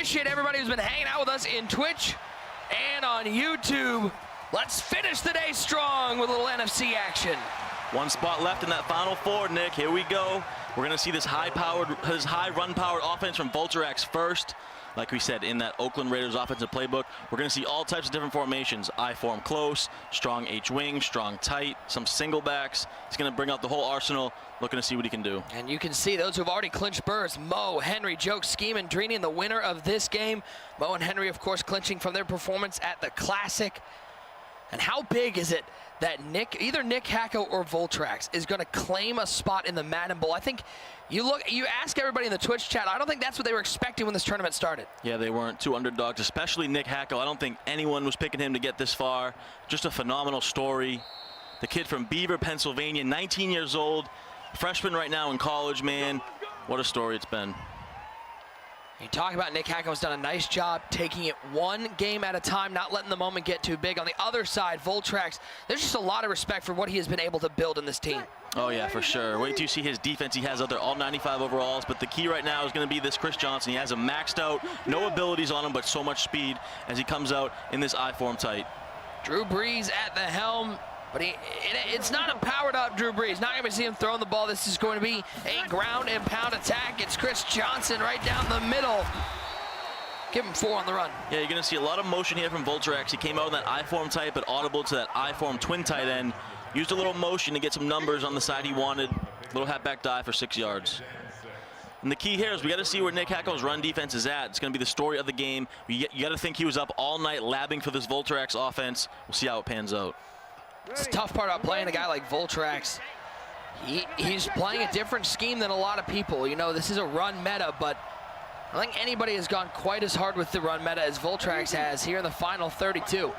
appreciate everybody who's been hanging out with us in Twitch and on YouTube. Let's finish the day strong with a little NFC action. One spot left in that Final Four, Nick. Here we go. We're going to see this high run-powered offense from Volterax first. Like we said, in that Oakland Raiders offensive playbook, we're going to see all types of different formations. I form close, strong H-wing, strong tight, some single backs. He's going to bring out the whole arsenal, looking to see what he can do. And you can see those who've already clinched berths, Mo, Henry, Joke, Scheme, and Drini, and the winner of this game. Mo and Henry, of course, clinching from their performance at the Classic. And how big is it that either Nickhacko or Voltrax is going to claim a spot in the Madden Bowl? I think you ask everybody in the Twitch chat, I don't think that's what they were expecting when this tournament started. Yeah, they weren't two underdogs, especially Nickhacko. I don't think anyone was picking him to get this far. Just a phenomenal story. The kid from Beaver, Pennsylvania, 19 years old, freshman right now in college, man. What a story it's been. You talk about Nickhacko has done a nice job taking it one game at a time, not letting the moment get too big. On the other side, Voltrax, there's just a lot of respect for what he has been able to build in this team. Oh yeah, for sure. Wait till you see his defense he has out there, all 95 overalls. But the key right now is going to be this Chris Johnson. He has him maxed out, no abilities on him, but so much speed as he comes out in this I-form tight. Drew Brees at the helm. But it's not a powered-up Drew Brees. Not going to see him throwing the ball. This is going to be a ground-and-pound attack. It's Chris Johnson right down the middle. Give him 4 on the run. Yeah, you're going to see a lot of motion here from Volterax. He came out in that I-form tight, but audible to that I-form twin tight end. Used a little motion to get some numbers on the side he wanted. Little halfback dive for 6 yards. And the key here is we got to see where Nickhacko's run defense is at. It's going to be the story of the game. You got to think he was up all night labbing for this Volterax offense. We'll see how it pans out. It's the tough part about playing a guy like Voltrax. He's playing a different scheme than a lot of people. You know, this is a run meta, but I don't think anybody has gone quite as hard with the run meta as Voltrax has here in the final 32.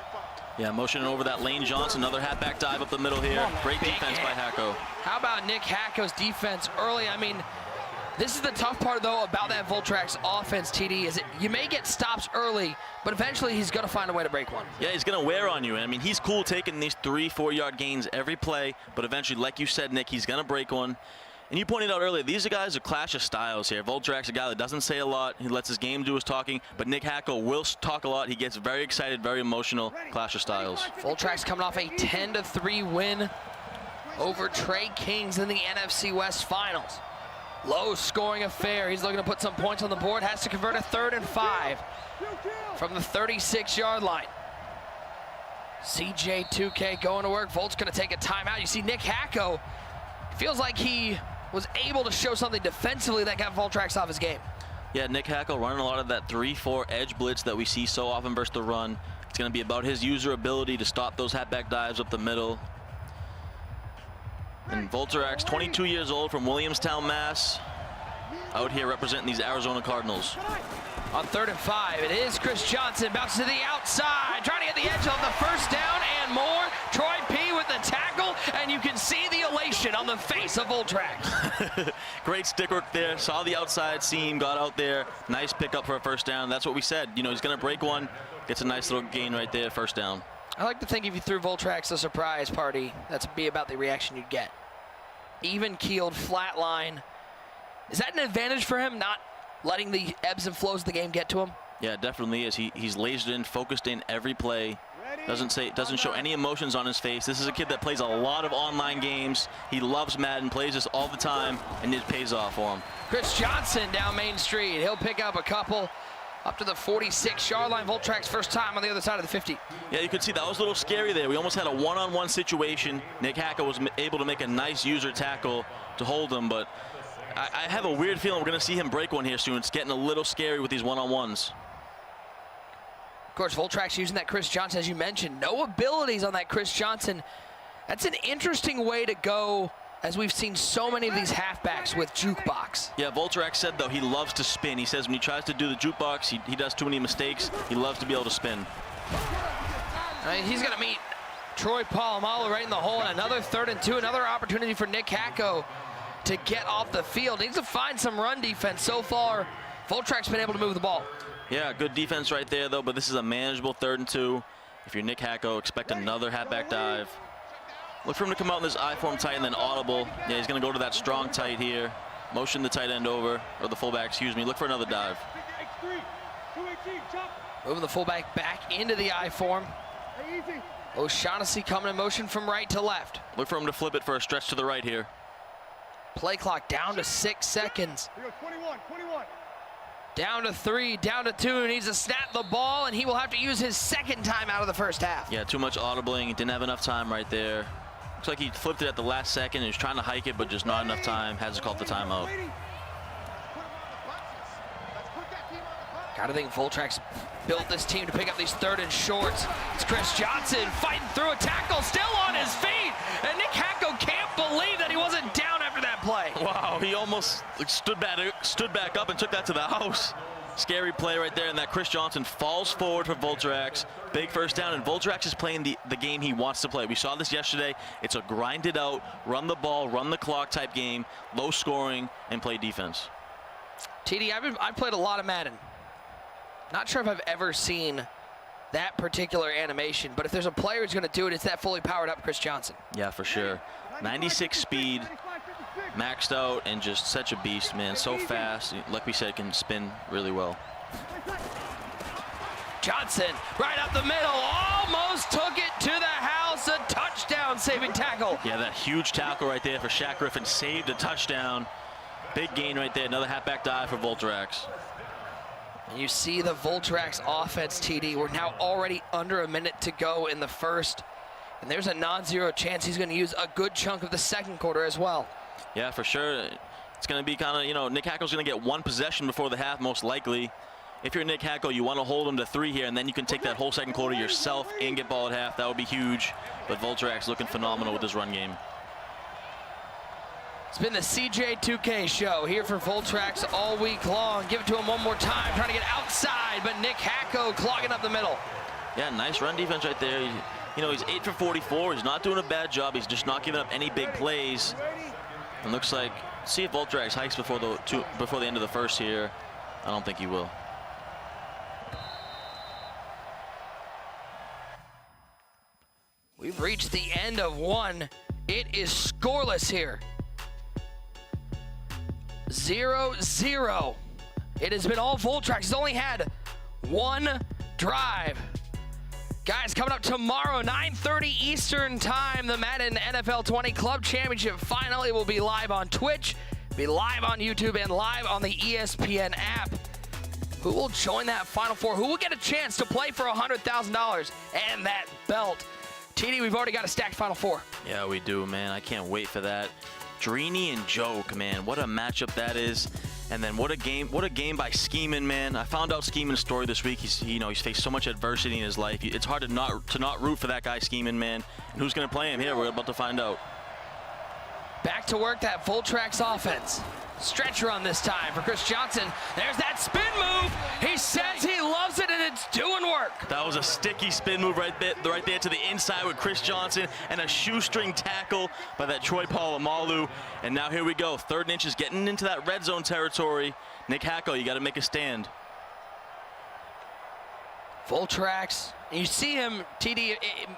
Yeah, motioning over that Lane Johnson, another halfback dive up the middle here. Great defense by Hako. How about Nickhacko's defense early? I mean, this is the tough part, though, about that Voltrax offense, TD, is you may get stops early, but eventually he's going to find a way to break one. Yeah, he's going to wear on you. I mean, he's cool taking these 3-4 yard gains every play, but eventually, like you said, Nick, he's going to break one. And you pointed out earlier, these guys are clash of styles here. Voltrax, a guy that doesn't say a lot. He lets his game do his talking, but Nickhacko will talk a lot. He gets very excited, very emotional. Clash of styles. Voltrax coming off a 10-3 win over Trey Kings in the NFC West Finals. Low scoring affair. He's looking to put some points on the board. Has to convert a 3rd and 5 from the 36-yard line. CJ2K going to work. Volt's going to take a timeout. You see Nickhacko feels like he was able to show something defensively that got Voltrax off his game. Yeah, Nickhacko running a lot of that 3-4 edge blitz that we see so often versus the run. It's going to be about his user ability to stop those halfback dives up the middle. And Volterax, 22 years old from Williamstown, Mass. Out here representing these Arizona Cardinals. On 3rd and 5, it is Chris Johnson, bounces to the outside, trying to get the edge on the first down and more. Troy P with the tackle, and you can see the elation on the face of Voltrax. Great stick work there, saw the outside seam, got out there. Nice pickup for a first down. That's what we said. You know, he's going to break one, gets a nice little gain right there, first down. I like to think if you threw Voltrax a surprise party, that's be about the reaction you'd get. Even keeled, flat line. Is that an advantage for him, not letting the ebbs and flows of the game get to him? Yeah, it definitely is. He's lasered in, focused in every play. Doesn't show any emotions on his face. This is a kid that plays a lot of online games. He loves Madden, plays this all the time, and it pays off for him. Chris Johnson down Main Street. He'll pick up a couple up to the 46-yard line. Voltrax first time on the other side of the 50. Yeah, you could see that was a little scary there. We almost had a one-on-one situation. Nickhacko was able to make a nice user tackle to hold him, but I have a weird feeling we're going to see him break one here soon. It's getting a little scary with these one-on-ones. Of course, Voltrax using that Chris Johnson, as you mentioned. No abilities on that Chris Johnson. That's an interesting way to go, as we've seen so many of these halfbacks with jukebox. Yeah, Voltrax said, though, he loves to spin. He says when he tries to do the jukebox, he does too many mistakes. He loves to be able to spin. He's going to meet Troy Polamalu right in the hole, and another 3rd and 2, another opportunity for Nickhacko to get off the field. Needs to find some run defense. So far, Voltrax's been able to move the ball. Yeah, good defense right there, though, but this is a manageable 3rd and 2. If you're Nickhacko, expect another halfback dive. Look for him to come out in this I-form tight and then audible. Yeah, he's going to go to that strong tight here. Motion the tight end over, or the fullback, excuse me. Look for another dive. Moving the fullback back into the I form. O'Shaughnessy coming in motion from right to left. Look for him to flip it for a stretch to the right here. Play clock down to 6 seconds. Down to 3, down to 2, needs to snap the ball, and he will have to use his second time out of the first half. Yeah, too much audibling. He didn't have enough time right there. Looks like he flipped it at the last second. He was trying to hike it, but just not enough time. Has to call the timeout. Gotta think Voltracks built this team to pick up these 3rd and shorts. It's Chris Johnson fighting through a tackle, still on his feet, and Nickhacko can't believe that he wasn't down after that play. Wow, he almost stood back up and took that to the house. Scary play right there, and that Chris Johnson falls forward for Volterax. Big first down, and Volterax is playing the game he wants to play. We saw this yesterday. It's a grind it out, run the ball, run the clock type game, low scoring, and play defense. TD, I've played a lot of Madden. Not sure if I've ever seen that particular animation, but if there's a player who's going to do it, it's that fully powered up Chris Johnson. Yeah, for sure. 96 speed, maxed out, and just such a beast, man. So fast. Like we said, can spin really well. Johnson, right up the middle, almost took it to the house. A touchdown saving tackle. Yeah, that huge tackle right there for Shaq Griffin saved a touchdown. Big gain right there. Another halfback dive for Volterax. And you see the Voltracks offense, TD. We're now already under a minute to go in the first. And there's a non-zero chance he's going to use a good chunk of the second quarter as well. Yeah, for sure. It's going to be kind of, you know, Nickhacko's going to get one possession before the half, most likely. If you're Nickhacko, you want to hold him to 3 here, and then you can take that whole second quarter yourself and get ball at half. That would be huge. But Volterax looking phenomenal with his run game. It's been the CJ2K show here for Voltracks all week long. Give it to him one more time, trying to get outside, but Nickhacko clogging up the middle. Yeah, nice run defense right there. You know, he's 8 for 44. He's not doing a bad job. He's just not giving up any big plays. And looks like, see if Volterax hikes before the end of the first here. I don't think he will. We've reached the end of one. It is scoreless here. 0-0. It has been all Voltracks. He's only had one drive. Guys, coming up tomorrow, 9:30 Eastern time, the Madden NFL 20 Club Championship final. It will be live on Twitch, be live on YouTube, and live on the ESPN app. Who will join that Final Four? Who will get a chance to play for $100,000 and that belt? TD, we've already got a stacked Final Four. Yeah, we do, man. I can't wait for that. Dreeny and Joke, man, what a matchup that is. And then what a game by Scheming, man. I found out Scheming's story this week. He's faced so much adversity in his life. It's hard to not root for that guy Scheming, man. And who's going to play him here? We're about to find out. Back to work, that Voltracks offense. Stretch run this time for Chris Johnson. There's that spin move. He says he loves it, and it's doing work. That was a sticky spin move right there to the inside with Chris Johnson, and a shoestring tackle by that Troy Polamalu. And now here we go. 3rd and inches, getting into that red zone territory. Nickhacko, you got to make a stand. Voltracks. You see him, TD,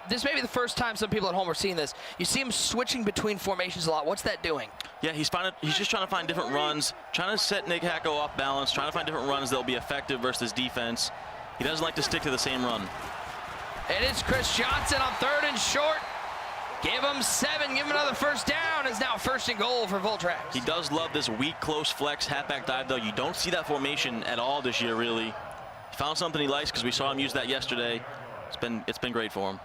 this may be the first time some people at home are seeing this. You see him switching between formations a lot. What's that doing? Yeah, he's just trying to find different runs, trying to set Nickhacko off balance, trying to find different runs that will be effective versus defense. He doesn't like to stick to the same run. It is Chris Johnson on 3rd and short. Give him 7, give him another first down. It's now 1st and goal for Voltracks. He does love this weak, close flex halfback dive, though. You don't see that formation at all this year, really. He found something he likes because we saw him use that yesterday. It's been great for him.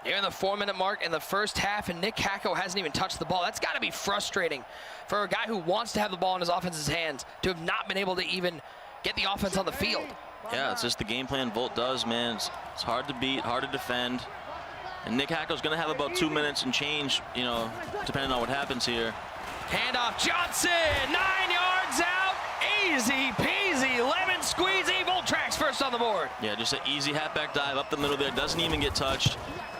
Near in the 4-minute mark in the first half, and Nickhacko hasn't even touched the ball. That's got to be frustrating for a guy who wants to have the ball in his offense's hands to have not been able to even get the offense on the field. Yeah, it's just the game plan Volt does, man. It's hard to beat, hard to defend. And Nickhacko's going to have about 2 minutes and change, you know, depending on what happens here. Handoff, Johnson, 9 yards out. Easy peasy, lemon squeezy. Voltracks first on the board. Yeah, just an easy halfback dive up the middle there. Doesn't even get touched.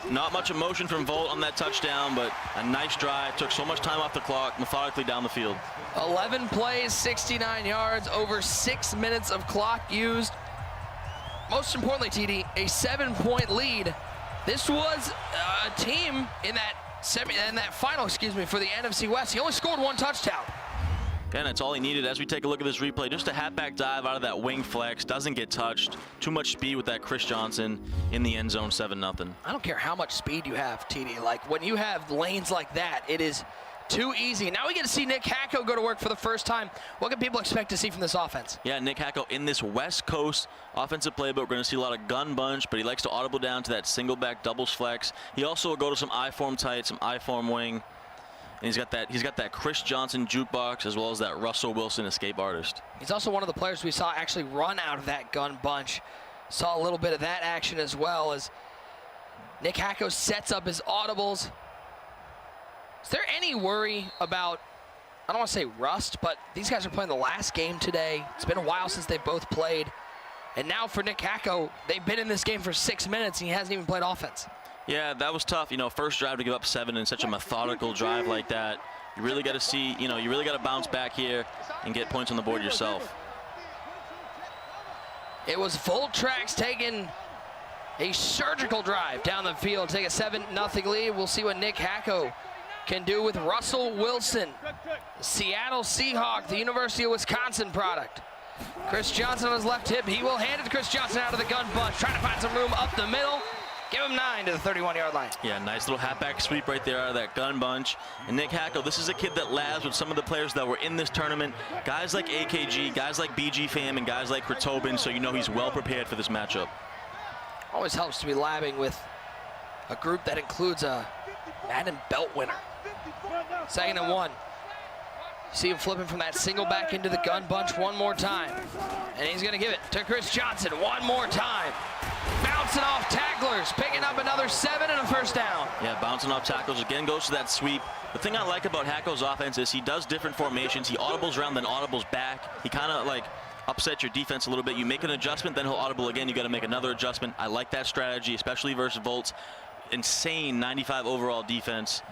Not much emotion from Volt on that touchdown, but a nice drive. Took so much time off the clock, methodically down the field. 11 plays, 69 yards, over 6 minutes of clock used. Most importantly, TD, a 7-point lead. This was a team in that final, for the NFC West. He only scored 1 touchdown. And that's all he needed. As we take a look at this replay, just a halfback dive out of that wing flex, doesn't get touched. Too much speed with that Chris Johnson in the end zone, 7-0. I don't care how much speed you have, TD. Like, when you have lanes like that, it is too easy. Now we get to see Nickhacko go to work for the first time. What can people expect to see from this offense? Yeah, Nickhacko in this West Coast offensive playbook. We're going to see a lot of gun bunch, but he likes to audible down to that single back doubles flex. He also will go to some I-form tight, some I-form wing. And he's got that Chris Johnson jukebox as well as that Russell Wilson escape artist. He's also one of the players we saw actually run out of that gun bunch. Saw a little bit of that action as well as Nickhacko sets up his audibles. Is there any worry about, I don't want to say rust, but these guys are playing the last game today. It's been a while since they both played. And now for Nickhacko, they've been in this game for 6 minutes and he hasn't even played offense. Yeah, that was tough. You know, first drive to give up 7 in such a methodical drive like that. You really got to see, you really got to bounce back here and get points on the board yourself. It was Voltracks taking a surgical drive down the field, take a 7-0 lead. We'll see what Nickhacko can do with Russell Wilson, the Seattle Seahawk, the University of Wisconsin product. Chris Johnson on his left hip. He will hand it to Chris Johnson out of the gun bunch, trying to find some room up the middle. Give him 9 to the 31-yard line. Yeah, nice little halfback sweep right there out of that gun bunch. And Nickhacko, this is a kid that labs with some of the players that were in this tournament. Guys like AKG, guys like BG Fam, and guys like Kretobin, so you know he's well prepared for this matchup. Always helps to be labbing with a group that includes a Madden belt winner. 2nd and 1. See him flipping from that single back into the gun bunch one more time. And he's going to give it to Chris Johnson one more time. Bouncing off tacklers, picking up another 7 and a first down. Yeah, bouncing off tackles again, goes to that sweep. The thing I like about Hacko's offense is he does different formations. He audibles around, then audibles back. He kind of like upsets your defense a little bit. You make an adjustment, then he'll audible again. You got to make another adjustment. I like that strategy, especially versus Volts. Insane 95 overall defense.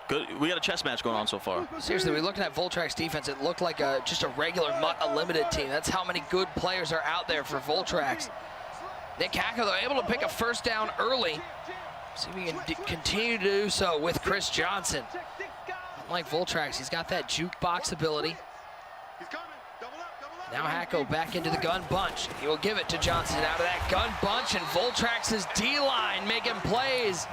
Good. We got a chess match going on so far. Seriously, we looked at Voltrax defense. It looked like just a regular MUT Unlimited team. That's how many good players are out there for Voltrax. Nickhacko, though, able to pick a first down early. See if we can continue to do so with Chris Johnson. Unlike Voltrax, he's got that jukebox ability. Now Hako back into the gun bunch. He will give it to Johnson out of that gun bunch, and Voltrax's D-line making plays.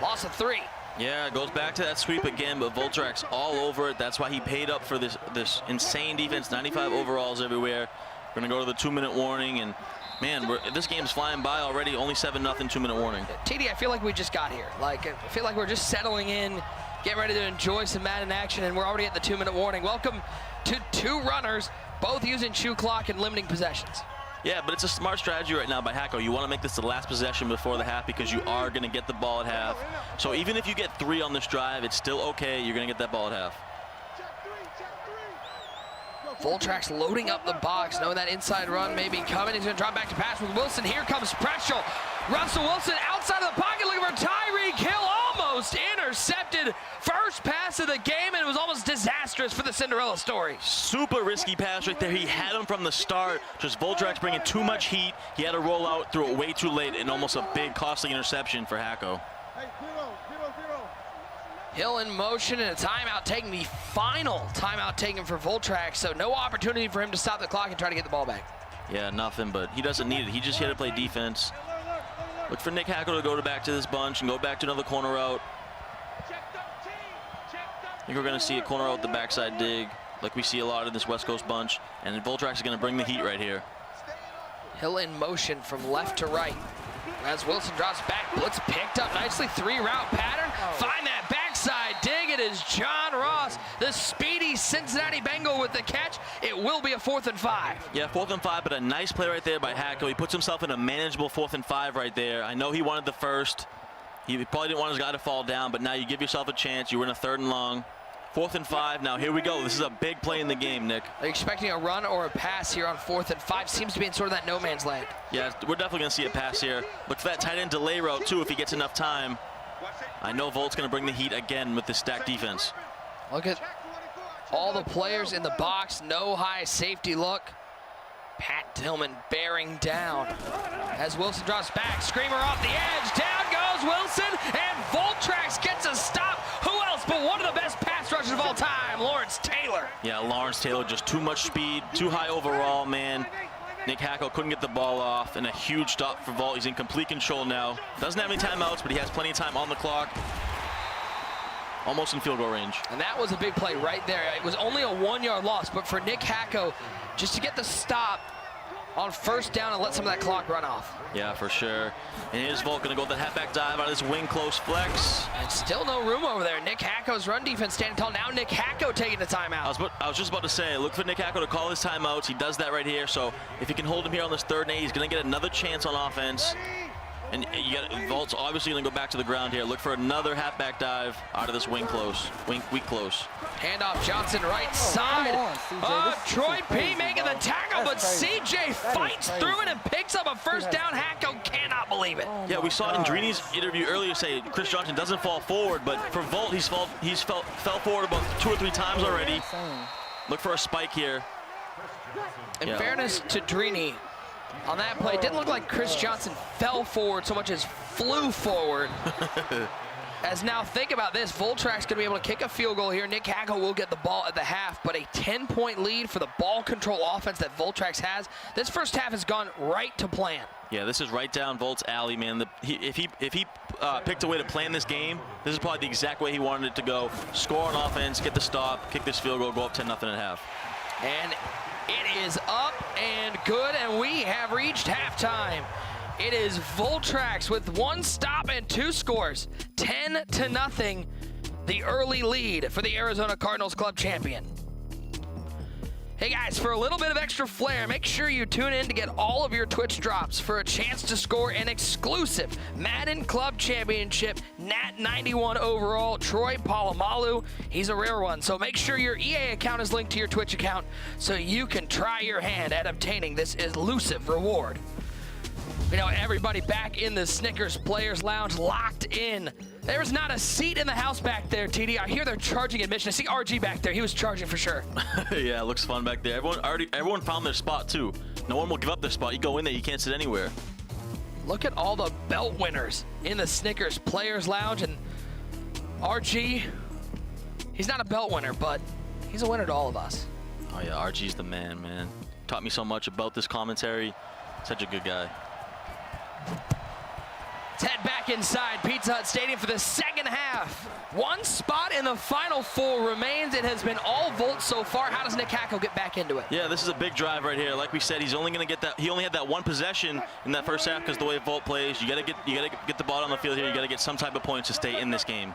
Loss of 3. Yeah, it goes back to that sweep again, but Voltrax all over it. That's why he paid up for this insane defense. 95 overalls everywhere. We're going to go to the 2-minute warning, and man, this game's flying by already. Only 7-0, 2-minute warning. TD, I feel like we just got here. Like, I feel like we're just settling in, getting ready to enjoy some Madden action, and we're already at the 2-minute warning. Welcome to 2 runners, both using shoe clock and limiting possessions. Yeah, but it's a smart strategy right now by Hako. You want to make this the last possession before the half because you are going to get the ball at half. So even if you get 3 on this drive, it's still okay. You're going to get that ball at half. Voltrax loading up the box, knowing that inside run may be coming. He's going to drop back to pass with Wilson. Here comes pressure. Russell Wilson outside of the pocket looking for Tyreek Hill. Almost intercepted. First pass of the game, and it was almost disastrous for the Cinderella story. Super risky pass right there. He had him from the start. Just Voltrax bringing too much heat. He had to roll out, threw it way too late, and almost a big costly interception for Hako. Hill in motion, and a timeout taken, the final timeout taken for Voltrax, so no opportunity for him to stop the clock and try to get the ball back. Yeah, nothing, but he doesn't need it. He just here to play defense. Look for Nickhacko to go back to this bunch and go back to another corner route. I think we're going to see a corner route with the backside dig, like we see a lot in this West Coast bunch, and Voltrax is going to bring the heat right here. Hill in motion from left to right. As Wilson drops back, blitz picked up nicely, 3-route pattern. Find that backside dig. It is John Ross, the speedy Cincinnati Bengal with the catch. It will be a 4th and 5. Yeah, 4th and 5, but a nice play right there by Hako. He puts himself in a manageable 4th and 5 right there. I know he wanted the first. He probably didn't want his guy to fall down, but now you give yourself a chance. You were in a 3rd and long. 4th and 5. Now here we go. This is a big play in the game, Nick. Are you expecting a run or a pass here on 4th and 5? Seems to be in sort of that no man's land. Yeah, we're definitely going to see a pass here. Look for that tight end delay route too if he gets enough time. I know Volt's going to bring the heat again with this stacked defense. Look at all the players in the box. No high safety look. Pat Tillman bearing down as Wilson drops back. Screamer off the edge. Down goes Wilson, and Voltrax gets a stop. Who else but one of the best pass rushers of all time, Lawrence Taylor. Taylor. Yeah, Lawrence Taylor, just too much speed, too high overall, man. Nickhacko couldn't get the ball off, and a huge stop for Volt. He's in complete control now. Doesn't have any timeouts, but he has plenty of time on the clock. Almost in field goal range. And that was a big play right there. It was only a 1-yard loss, but for Nickhacko, just to get the stop on first down and let some of that clock run off. Yeah, for sure. And here's Volt gonna go with the halfback dive out of this wing close flex. And still no room over there. Nickhacko's run defense standing tall. Now Nickhacko taking the timeout. I was just about to say, look for Nickhacko to call his timeouts. He does that right here. So if he can hold him here on this 3rd and 8, he's gonna get another chance on offense. And you got Volt's obviously gonna go back to the ground here. Look for another halfback dive out of this wing close, weak close. Handoff, Johnson right side. Troy P making the tackle, but CJ fights through it and picks up a first down. Hako cannot believe it. Yeah, we saw in Drini's interview earlier say Chris Johnson doesn't fall forward, but for Volt, he's fell forward about 2 or 3 times already. Look for a spike here. In fairness to Drini, on that play, it didn't look like Chris Johnson fell forward so much as flew forward. As now, think about this. Voltracks going to be able to kick a field goal here. Nickhacko will get the ball at the half, but a 10-point lead for the ball control offense that Voltracks has. This first half has gone right to plan. Yeah, this is right down Volt's alley, man. If he picked a way to plan this game, this is probably the exact way he wanted it to go. Score on offense, get the stop, kick this field goal, go up 10-0 at half. And it is up and good, and we have reached halftime. It is Voltracks with 1 stop and 2 scores. 10-0, the early lead for the Arizona Cardinals club champion. Hey guys, for a little bit of extra flair, make sure you tune in to get all of your Twitch drops for a chance to score an exclusive Madden Club Championship Nat 91 overall Troy Polamalu. He's a rare one, so make sure your EA account is linked to your Twitch account so you can try your hand at obtaining this elusive reward. You know, everybody back in the Snickers Players Lounge locked in. There's not a seat in the house back there, TD. I hear they're charging admission. I see RG back there. He was charging for sure. Yeah, it looks fun back there. Everyone found their spot, too. No one will give up their spot. You go in there, you can't sit anywhere. Look at all the belt winners in the Snickers Players Lounge. And RG, he's not a belt winner, but he's a winner to all of us. Oh, yeah, RG's the man. Taught me so much about this commentary. Such a good guy. Let's head back inside Pizza Hut Stadium for the second half. 1 spot in the Final 4 remains. It has been all Volt so far. How does Nickhacko get back into it? Yeah, this is a big drive right here. Like we said, he's only going to get that. He only had that 1 possession in that first half because the way Volt plays, you got to get the ball on the field here. You got to get some type of points to stay in this game.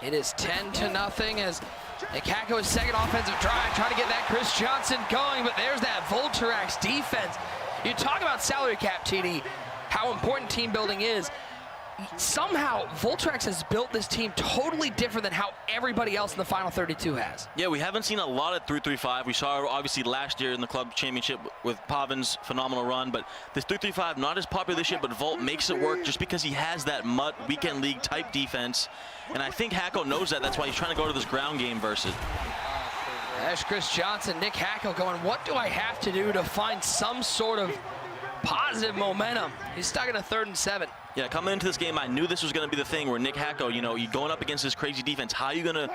It is 10-0 as Nickhacko's second offensive drive, trying to get that Chris Johnson going, but there's that Volterax defense. You talk about salary cap, TD. How important team building is. Somehow, Voltracks has built this team totally different than how everybody else in the Final 32 has. Yeah, we haven't seen a lot of 3-3-5. We saw obviously last year in the club championship with Pavin's phenomenal run, but this 3-3-5 not as popular this year, but Volt makes it work just because he has that MUT weekend league type defense. And I think Hako knows that. That's why he's trying to go to this ground game versus it. There's Chris Johnson, Nickhacko going, what do I have to do to find some sort of positive momentum? He's stuck in a 3rd and 7. Yeah, coming into this game, I knew this was going to be the thing where Nickhacko, you know, you going up against this crazy defense. What are you going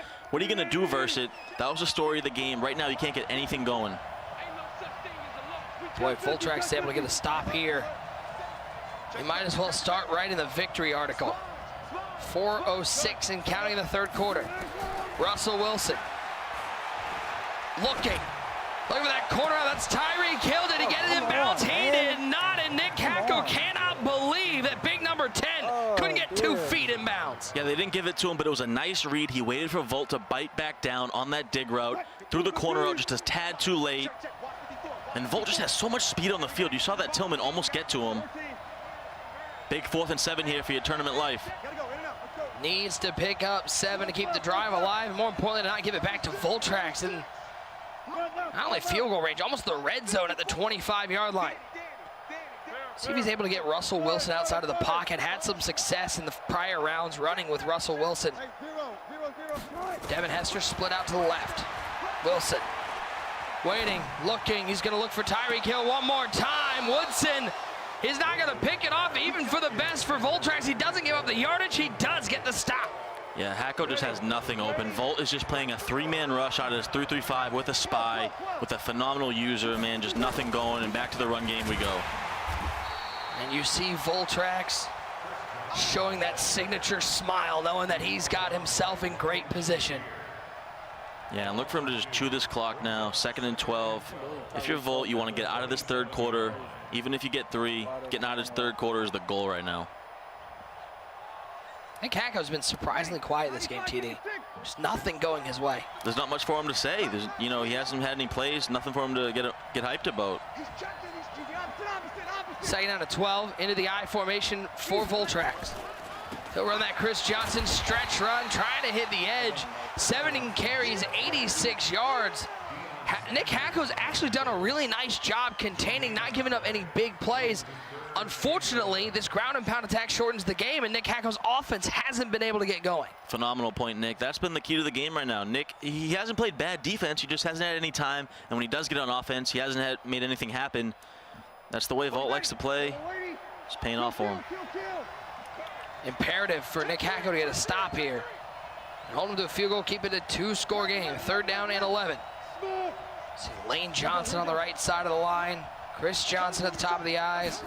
to do versus it? That was the story of the game. Right now, you can't get anything going. Boy, Voltracks is able to get a stop here. He might as well start right in the victory article. 4:06 and counting in the 3rd quarter. Russell Wilson looking. Look at that corner. That's Tyreek Hill. Did he get it in bounds? He did not. And Nickhacko cannot believe that big number 10 couldn't get 2 feet in bounds. Yeah, they didn't give it to him, but it was a nice read. He waited for Volt to bite back down on that dig route. Threw the corner out just a tad too late. And Volt just has so much speed on the field. You saw that Tillman almost get to him. Big 4th and 7 here for your tournament life. Needs to pick up 7 to keep the drive alive. And more importantly, to not give it back to Voltracks. And not only field goal range, almost the red zone at the 25-yard line. See if he's able to get Russell Wilson outside of the pocket. Had some success in the prior rounds running with Russell Wilson. Devin Hester split out to the left. Wilson waiting, looking. He's going to look for Tyreek Hill one more time. Woodson is not going to pick it off even for the best for Voltracks. He doesn't give up the yardage. He does get the stop. Yeah, Hako just has nothing open. Volt is just playing a 3-man rush out of his 3-3-5 with a spy, with a phenomenal user, man, just nothing going, and back to the run game we go. And you see Voltracks showing that signature smile, knowing that he's got himself in great position. Yeah, and look for him to just chew this clock now. 2nd and 12. If you're Volt, you want to get out of this third quarter. Even if you get 3, getting out of this third quarter is the goal right now. Nickhacko's been surprisingly quiet this game, TD. Just nothing going his way. There's not much for him to say. There's, you know, he hasn't had any plays, nothing for him to get hyped about. 2nd down to 12, into the I formation for Voltracks. He'll run that Chris Johnson stretch run, trying to hit the edge. 17 carries, 86 yards. Nickhacko's actually done a really nice job containing, not giving up any big plays. Unfortunately, this ground and pound attack shortens the game, and Nickhacko's offense hasn't been able to get going. Phenomenal point, Nick. That's been the key to the game right now. Nick, he hasn't played bad defense. He just hasn't had any time. And when he does get on offense, he hasn't made anything happen. That's the way Volt likes to play. It's paying off for him. Imperative for Nickhacko to get a stop here. And hold him to a field goal, keep it a 2-score game. 3rd down and 11. See Lane Johnson on the right side of the line. Chris Johnson at the top of the eyes.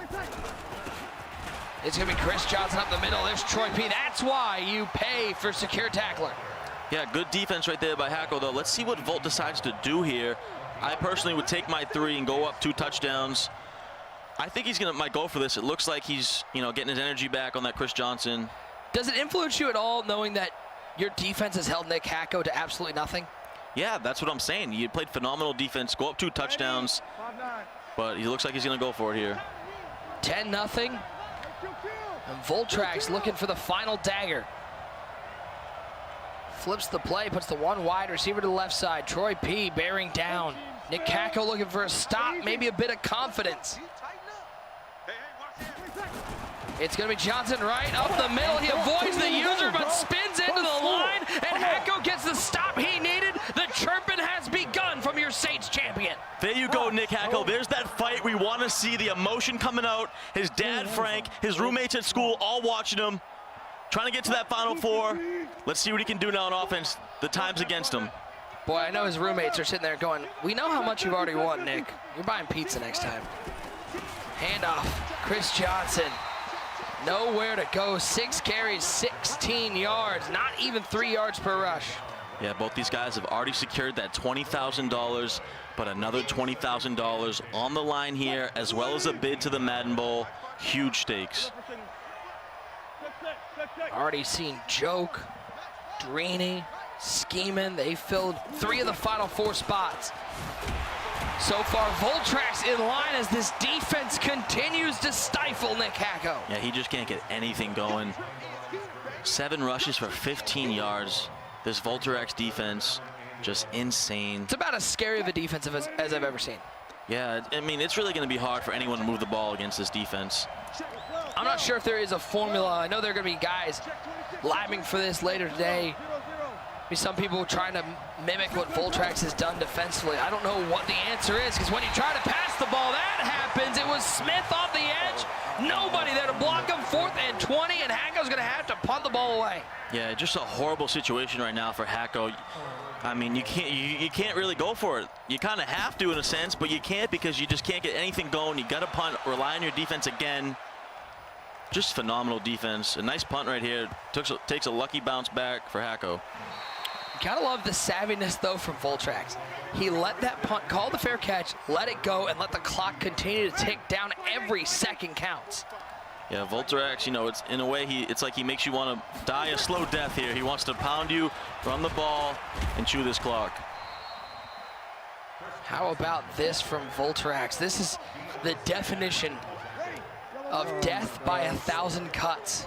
It's going to be Chris Johnson up the middle. There's Troy P. That's why you pay for secure tackler. Yeah, good defense right there by Hako, though. Let's see what Volt decides to do here. I personally would take my 3 and go up 2 touchdowns. I think he's might go for this. It looks like he's, you know, getting his energy back on that Chris Johnson. Does it influence you at all knowing that your defense has held Nickhacko to absolutely nothing? Yeah, that's what I'm saying. You played phenomenal defense, go up 2 touchdowns, but he looks like he's going to go for it here. 10-0. And Voltracks looking for the final dagger. Flips the play, puts the one wide receiver to the left side. Troy P. bearing down. Nickhacko looking for a stop, maybe a bit of confidence. It's going to be Johnson right up the middle. He avoids the user, but spins into the line, and Hako gets the stop he needed. The chirping has begun from your Saints champion. There you go, Nickhacko. There's that fight we want to see, the emotion coming out. His dad, Frank, his roommates at school, all watching him, trying to get to that Final Four. Let's see what he can do now on offense. The time's against him. Boy, I know his roommates are sitting there going, we know how much you've already won, Nick. You're buying pizza next time. Handoff, Chris Johnson. Nowhere to go. 6 carries, 16 yards, not even 3 yards per rush. Yeah, both these guys have already secured that $20,000, but another $20,000 on the line here, as well as a bid to the Madden Bowl. Huge stakes. Already seen Joke, Drini, Scheming. They filled 3 of the Final 4 spots. So far, Voltracks in line as this defense continues to stifle Nickhacko. Yeah, he just can't get anything going. 7 rushes for 15 yards. This Volterax defense, just insane. It's about as scary of a defense as I've ever seen. Yeah, I mean, it's really going to be hard for anyone to move the ball against this defense. I'm not sure if there is a formula. I know there are going to be guys labbing for this later today. Some people trying to mimic what Voltracks has done defensively. I don't know what the answer is, because when you try to pass the ball, that happens. It was Smith off the edge. Nobody there to block him. 4th and 20, and Hako's going to have to punt the ball away. Yeah, just a horrible situation right now for Hako. I mean, you can't really go for it. You kind of have to in a sense, but you can't because you just can't get anything going. You got to punt, rely on your defense again. Just phenomenal defense. A nice punt right here. Takes a lucky bounce back for Hako. Gotta love the savviness, though, from Voltracks. He let that punt, call the fair catch, let it go, and let the clock continue to tick down. Every second counts. Yeah, Volterax, you know, it's in a way, it's like he makes you want to die a slow death here. He wants to pound you, run the ball, and chew this clock. How about this from Volterax? This is the definition of death by 1,000 cuts.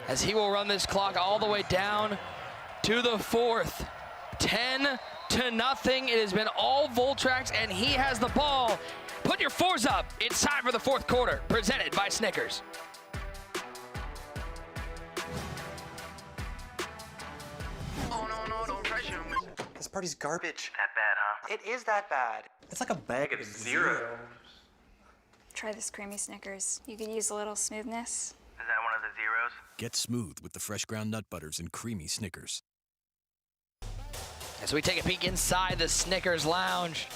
As he will run this clock all the way down to the 4th. 10-0. It has been all Voltracks, and he has the ball. Put your 4s up. It's time for the 4th quarter, presented by Snickers. Oh, no, don't pressure me. This party's garbage. That bad, huh? It is that bad. It's like a bag of zero. Try this creamy Snickers. You could use a little smoothness. Is that one of the zeros? bros. Get smooth with the fresh ground nut butters and creamy Snickers. As we take a peek inside the Snickers Lounge,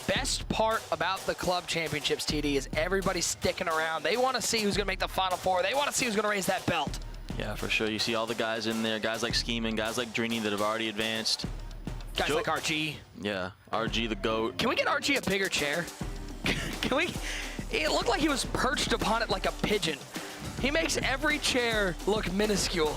best part about the club championships, TD, is everybody sticking around. They want to see who's going to make the Final Four. They want to see who's going to raise that belt. Yeah, for sure. You see all the guys in there, guys like Scheming, guys like Drini that have already advanced. Guys like RG. Yeah, RG the GOAT. Can we get RG a bigger chair? Can we? It looked like he was perched upon it like a pigeon. He makes every chair look minuscule.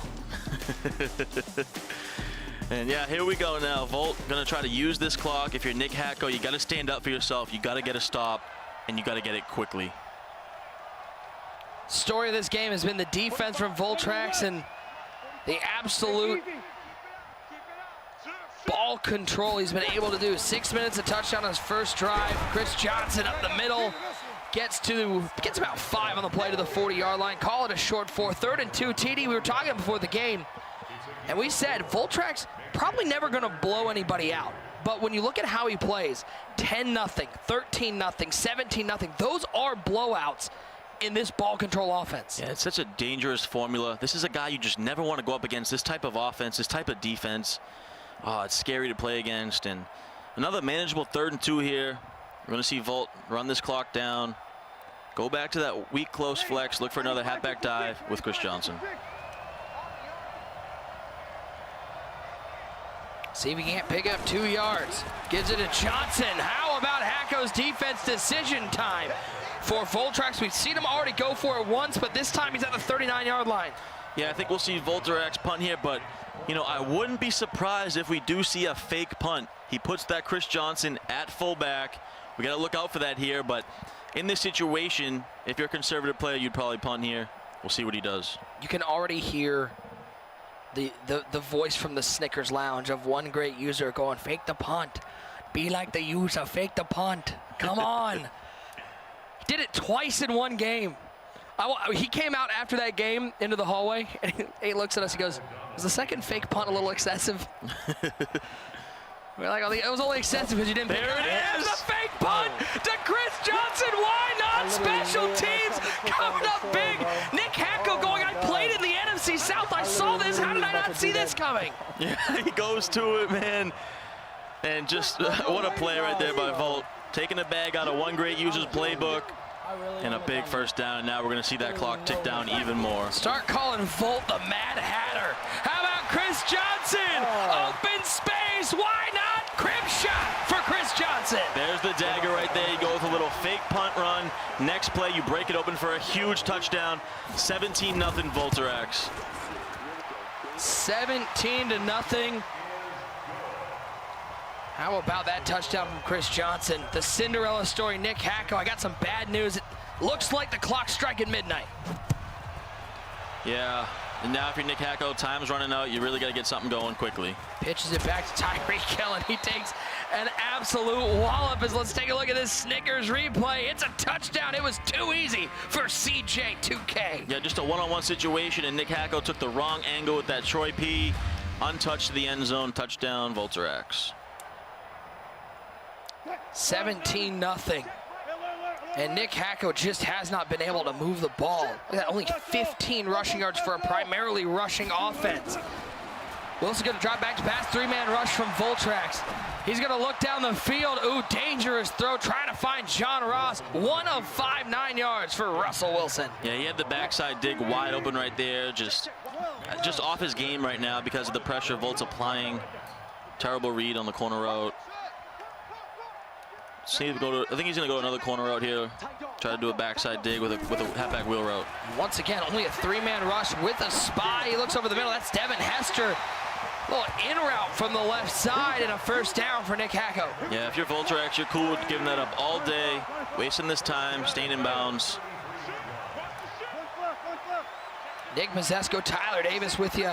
And yeah, here we go now. Volt gonna try to use this clock. If you're Nickhacko, you gotta stand up for yourself. You gotta get a stop, and you gotta get it quickly. Story of this game has been the defense from Voltracks and the absolute ball control he's been able to do. 6 minutes of touchdown on his first drive. Chris Johnson up the middle. Gets about 5 on the play to the 40-yard line. Call it a short 4. 3rd and 2. TD, we were talking before the game, and we said Voltracks probably never going to blow anybody out. But when you look at how he plays, 10-0, 13-0, 17-0, those are blowouts in this ball control offense. Yeah, it's such a dangerous formula. This is a guy you just never want to go up against. This type of offense, this type of defense. Oh, it's scary to play against. And another manageable 3rd and 2 here. We're going to see Volt run this clock down. Go back to that weak close flex. Look for another halfback dive with Chris Johnson. See if he can't pick up 2 yards. Gives it to Johnson. How about Hako's defense decision time for Voltracks? We've seen him already go for it once, but this time he's at the 39-yard line. Yeah, I think we'll see Volterax punt here, but, you know, I wouldn't be surprised if we do see a fake punt. He puts that Chris Johnson at fullback. We got to look out for that here, but in this situation, if you're a conservative player, you'd probably punt here. We'll see what he does. You can already hear the voice from the Snickers Lounge of one great user going, fake the punt. Be like the user, fake the punt. Come on. He did it twice in one game. He came out after that game into the hallway, and he looks at us, he goes, was the second fake punt a little excessive? We're like, it was only excessive because you didn't pick it. There it is! The fake punt to Chris Johnson. Why not? Special teams coming up big. Nickhacko going, I played in the NFC South. I saw this. How did I not see this coming? Yeah, he goes to it, man. And just what a play right there by Volt. Taking a bag out of one great user's playbook. And a big first down. Now we're going to see that clock tick down even more. Start calling Volt the Mad Hatter. How about Chris Johnson? Open space. Why not? Crib shot for Chris Johnson. There's the dagger right there. You go with a little fake punt run. Next play, you break it open for a huge touchdown. 17-0 Volterax. 17-0. How about that touchdown from Chris Johnson? The Cinderella story, Nickhacko. I got some bad news. It looks like the clock's striking midnight. Yeah, and now if you're Nickhacko, time's running out. You really got to get something going quickly. Pitches it back to Tyreek Hill, and he takes an absolute wallop. As let's take a look at this Snickers replay. It's a touchdown. It was too easy for CJ2K. Yeah, just a one-on-one situation, and Nickhacko took the wrong angle with that Troy P. Untouched to the end zone. Touchdown, Volterax. 17-0. And Nickhacko just has not been able to move the ball. Look at that, only 15 rushing yards for a primarily rushing offense. Wilson's going to drop back to pass, 3-man rush from Voltracks. He's going to look down the field. Ooh, dangerous throw, trying to find John Ross. 1 of 5, 9 yards for Russell Wilson. Yeah, he had the backside dig wide open right there. Just off his game right now because of the pressure Volt's applying. Terrible read on the corner route. See if I think he's going to go another corner route here. Try to do a backside dig with a halfback wheel route. Once again, only a 3-man rush with a spy. He looks over the middle. That's Devin Hester. A little in route from the left side and a first down for Nickhacko. Yeah, if you're Volterax, you're cool with giving that up all day, wasting this time, staying in bounds. Nick Mazesco, Tyler Davis with you.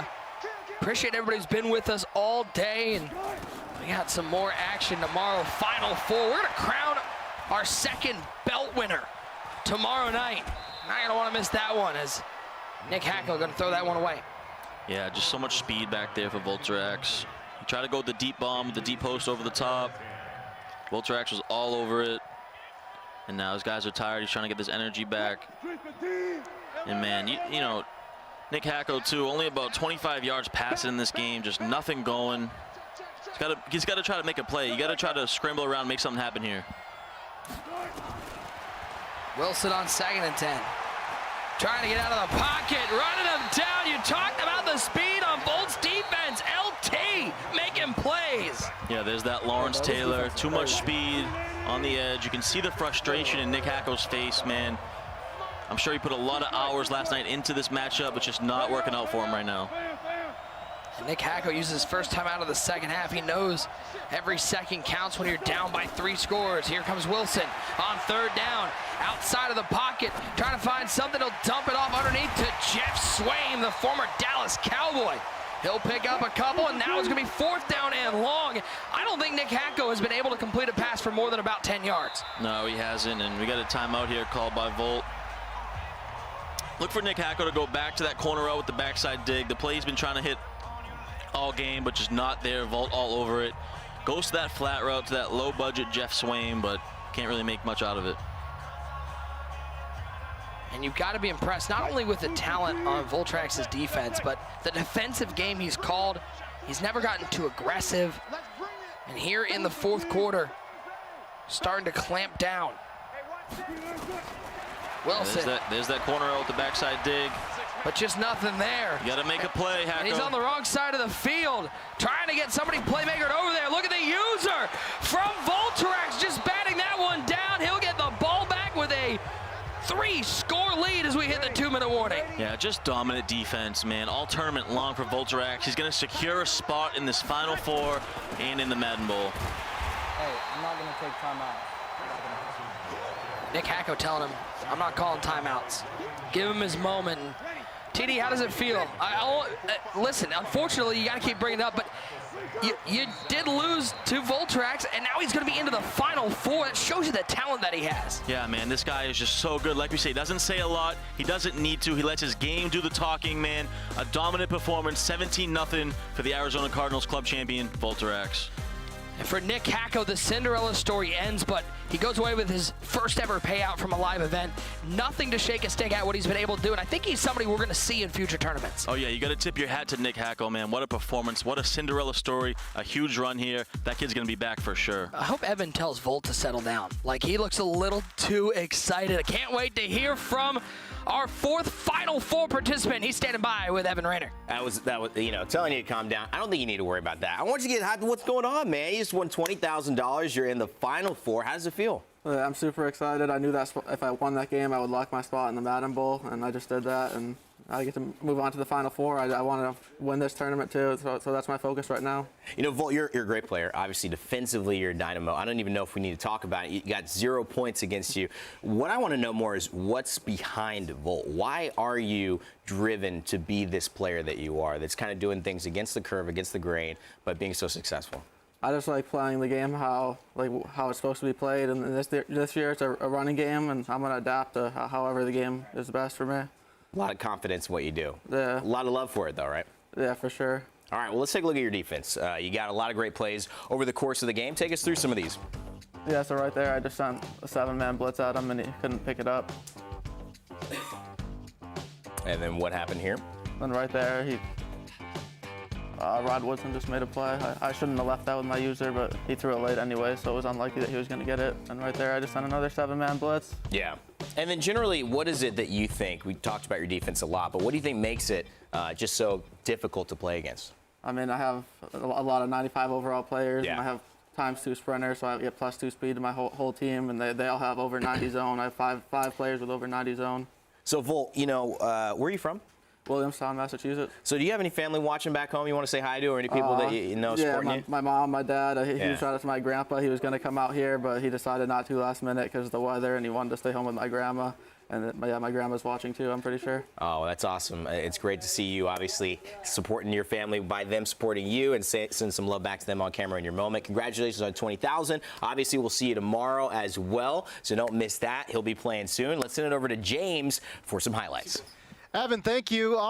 Appreciate everybody's been with us all day, and we got some more action tomorrow. Final Four. We're going to crown our second belt winner tomorrow night. Not going to want to miss that one, as Nickhacko going to throw that one away. Yeah, just so much speed back there for Volterax. He tried to go with the deep bomb, with the deep post over the top. Volterax was all over it. And now his guys are tired. He's trying to get this energy back. And man, you know, Nickhacko, too, only about 25 yards passing in this game, just nothing going. He's got to try to make a play. You got to try to scramble around, make something happen here. Wilson on 2nd and 10. Trying to get out of the pocket, running him down. You talked about the speed on Volt's defense. LT making plays. Yeah, there's that Lawrence Taylor. Too much speed on the edge. You can see the frustration in Nickhacko's face, man. I'm sure he put a lot of hours last night into this matchup. It's just not working out for him right now. And Nickhacko uses his first time out of the second half. He knows every second counts when you're down by 3 scores. Here comes Wilson on 3rd down, outside of the pocket, trying to find something. He'll dump it off underneath to Jeff Swaim, the former Dallas Cowboy. He'll pick up a couple, and now it's going to be 4th down and long. I don't think Nickhacko has been able to complete a pass for more than about 10 yards. No, he hasn't, and we got a timeout here called by Volt. Look for Nickhacko to go back to that corner route with the backside dig. The play he's been trying to hit all game, but just not there. Volt all over it. Goes to that flat route to that low budget Jeff Swaim, but can't really make much out of it. And you've got to be impressed not only with the talent on Voltrax's defense, but the defensive game he's called. He's never gotten too aggressive. And here in the 4th quarter, starting to clamp down. Wilson. There's that corner out with the backside dig. But just nothing there. You got to make a play, Hako. And he's on the wrong side of the field, trying to get somebody playmaker over there. Look at the user from Volterax, just batting that one down. He'll get the ball back with a 3-score lead as we hit the 2-minute warning. Yeah, just dominant defense, man. All tournament long for Volterax. He's going to secure a spot in this Final Four and in the Madden Bowl. Hey, I'm not going to take timeout. Nickhacko telling him, I'm not calling timeouts. Give him his moment. TD, how does it feel? Listen, unfortunately, you got to keep bringing it up, but you did lose to Voltrax, and now he's going to be into the Final Four. That shows you the talent that he has. Yeah, man, this guy is just so good. Like we say, he doesn't say a lot. He doesn't need to. He lets his game do the talking, man. A dominant performance, 17-0 for the Arizona Cardinals club champion, Volterax. And for Nickhacko, the Cinderella story ends, but he goes away with his first ever payout from a live event. Nothing to shake a stick at what he's been able to do, and I think he's somebody we're going to see in future tournaments. Oh, yeah, you got to tip your hat to Nickhacko, man. What a performance. What a Cinderella story. A huge run here. That kid's going to be back for sure. I hope Evan tells Volt to settle down. Like, he looks a little too excited. I can't wait to hear from our 4th Final Four participant. He's standing by with Evan Rayner. That was, you know, telling you to calm down. I don't think you need to worry about that. I want you to get happy. What's going on, man? You just won $20,000. You're in the Final Four. How does it feel? I'm super excited. I knew that if I won that game, I would lock my spot in the Madden Bowl, and I just did that. And I get to move on to the Final Four. I want to win this tournament too, so that's my focus right now. You know, Volt, you're a great player. Obviously, defensively, you're a dynamo. I don't even know if we need to talk about it. You got 0 points against you. What I want to know more is what's behind Volt. Why are you driven to be this player that you are, that's kind of doing things against the curve, against the grain, but being so successful? I just like playing the game how it's supposed to be played, and this year it's a running game, and I'm going to adapt to however the game is best for me. A lot of confidence in what you do. Yeah. A lot of love for it, though, right? Yeah, for sure. All right, well, let's take a look at your defense. You got a lot of great plays over the course of the game. Take us through some of these. Yeah, so right there, I just sent a 7-man blitz at him, and he couldn't pick it up. And then what happened here? And right there, Rod Woodson just made a play. I shouldn't have left that with my user, but he threw it late anyway, so it was unlikely that he was going to get it. And right there, I just sent another 7-man blitz. Yeah. And then generally, what is it that you think, we talked about your defense a lot, but what do you think makes it just so difficult to play against? I mean, I have a lot of 95 overall players, Yeah. and I have ×2 sprinters, so I get +2 speed to my whole team, and they all have over 90 zone. I have five players with over 90 zone. So, Volt, you know, where are you from? Williamstown, Massachusetts. So do you have any family watching back home you want to say hi to, or any people that you know supporting you? Yeah, my mom, my dad. He Yeah. was shout out to my grandpa. He was going to come out here, but he decided not to last minute because of the weather, and he wanted to stay home with my grandma. And my grandma's watching too, I'm pretty sure. Oh, that's awesome. It's great to see you, obviously, supporting your family by them supporting you, and send some love back to them on camera in your moment. Congratulations on 20,000. Obviously, we'll see you tomorrow as well, so don't miss that. He'll be playing soon. Let's send it over to James for some highlights. Evan, thank you.